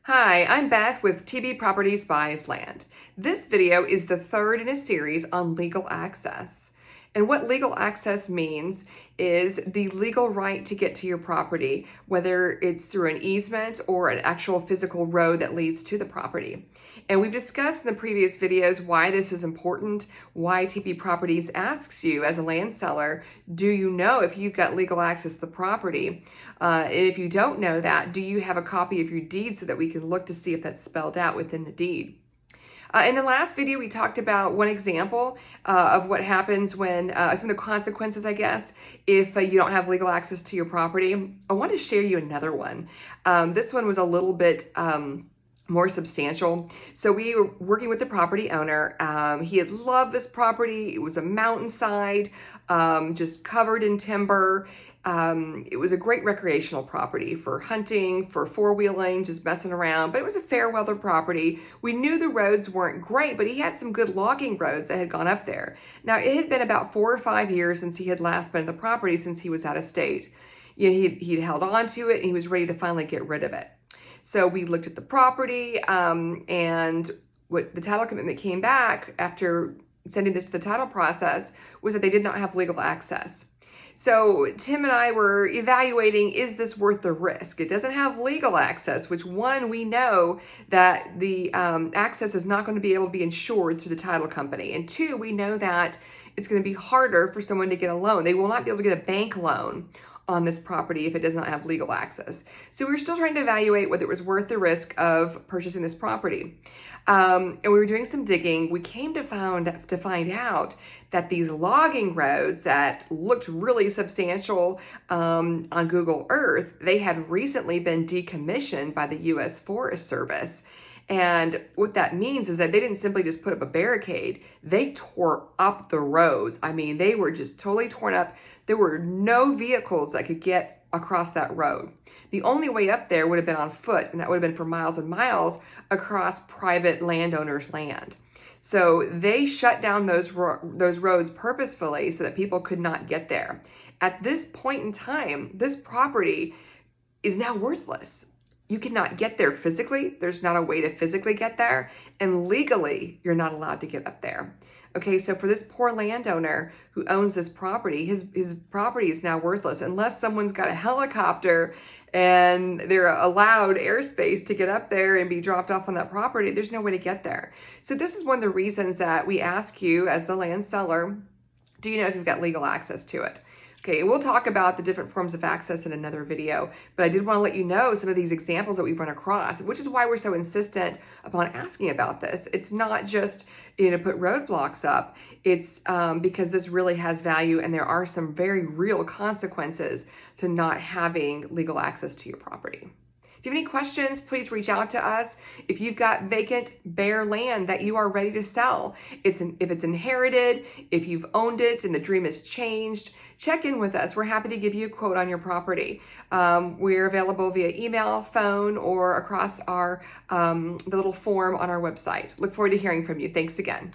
Hi, I'm Beth with TB Properties Buys Land. This video is the third in a series on legal access. And what legal access means is the legal right to get to your property, whether it's through an easement or an actual physical road that leads to the property. And we've discussed in the previous videos why this is important, why TB Properties asks you as a land seller, do you know if you've got legal access to the property? And if you don't know that, do you have a copy of your deed so that we can look to see if that's spelled out within the deed? In the last video, we talked about one example of what happens when, some of the consequences, I guess, if you don't have legal access to your property. I want to share you another one. This one was a little bit more substantial. So we were working with the property owner. He had loved this property. It was a mountainside, just covered in timber. It was a great recreational property for hunting, for four-wheeling, just messing around, but it was a fair weather property. We knew the roads weren't great, but he had some good logging roads that had gone up there. Now, it had been about 4 or 5 years since he had last been at the property since he was out of state. You know, he'd held on to it and he was ready to finally get rid of it. So we looked at the property, and what the title commitment came back after sending this to the title process was that they did not have legal access. So Tim and I were evaluating, is this worth the risk? It doesn't have legal access, which one, we know that the access is not going to be able to be insured through the title company. And two, we know that it's going to be harder for someone to get a loan. They will not be able to get a bank loan on this property if it does not have legal access. So we were still trying to evaluate whether it was worth the risk of purchasing this property. And we were doing some digging. We came to find out that these logging roads that looked really substantial on Google Earth, they had recently been decommissioned by the U.S. Forest Service. And what that means is that they didn't simply just put up a barricade, they tore up the roads. I mean, they were just totally torn up. There were no vehicles that could get across that road. The only way up there would have been on foot, and that would have been for miles and miles across private landowners' land. So they shut down those roads purposefully so that people could not get there. At this point in time, this property is now worthless. You cannot get there physically. There's not a way to physically get there. And legally, you're not allowed to get up there. Okay, so for this poor landowner who owns this property, his property is now worthless unless someone's got a helicopter and they're allowed airspace to get up there and be dropped off on that property. There's no way to get there. So this is one of the reasons that we ask you as the land seller, do you know if you've got legal access to it? Okay, we'll talk about the different forms of access in another video, but I did want to let you know some of these examples that we've run across, which is why we're so insistent upon asking about this. It's not just, put roadblocks up. It's because this really has value and there are some very real consequences to not having legal access to your property. If you have any questions, please reach out to us. If you've got vacant, bare land that you are ready to sell, if it's inherited, if you've owned it and the dream has changed, check in with us. We're happy to give you a quote on your property. We're available via email, phone, or across our the little form on our website. Look forward to hearing from you. Thanks again.